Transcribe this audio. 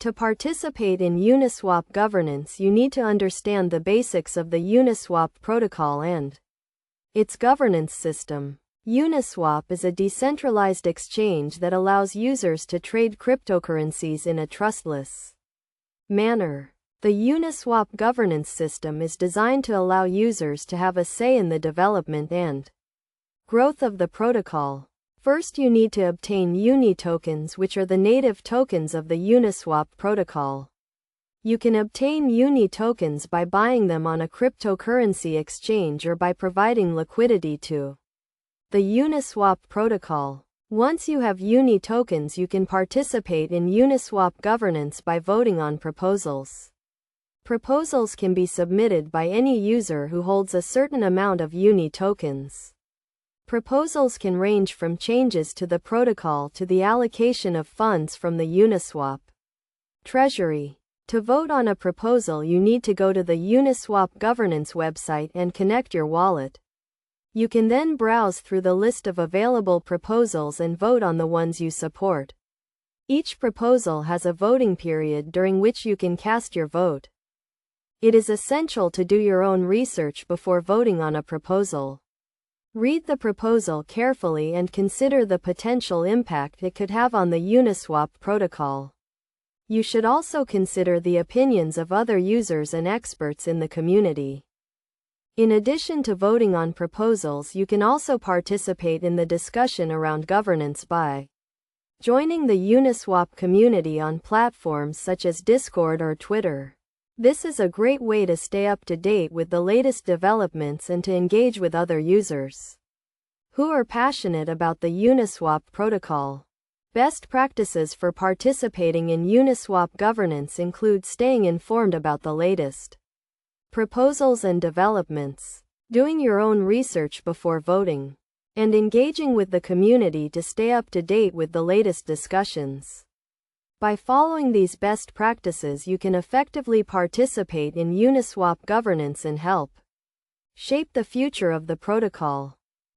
To participate in Uniswap governance, you need to understand the basics of the Uniswap protocol and its governance system. Uniswap is a decentralized exchange that allows users to trade cryptocurrencies in a trustless manner. The Uniswap governance system is designed to allow users to have a say in the development and growth of the protocol. First, you need to obtain Uni tokens, which are the native tokens of the Uniswap protocol. You can obtain Uni tokens by buying them on a cryptocurrency exchange or by providing liquidity to the Uniswap protocol. Once you have Uni tokens, you can participate in Uniswap governance by voting on proposals. Proposals can be submitted by any user who holds a certain amount of Uni tokens. Proposals can range from changes to the protocol to the allocation of funds from the Uniswap treasury. To vote on a proposal, you need to go to the Uniswap governance website and connect your wallet. You can then browse through the list of available proposals and vote on the ones you support. Each proposal has a voting period during which you can cast your vote. It is essential to do your own research before voting on a proposal. Read the proposal carefully and consider the potential impact it could have on the Uniswap protocol. You should also consider the opinions of other users and experts in the community. In addition to voting on proposals, you can also participate in the discussion around governance by joining the Uniswap community on platforms such as Discord or Twitter. This is a great way to stay up to date with the latest developments and to engage with other users who are passionate about the Uniswap protocol. Best practices for participating in Uniswap governance include staying informed about the latest proposals and developments, doing your own research before voting, and engaging with the community to stay up to date with the latest discussions. By following these best practices, you can effectively participate in Uniswap governance and help shape the future of the protocol.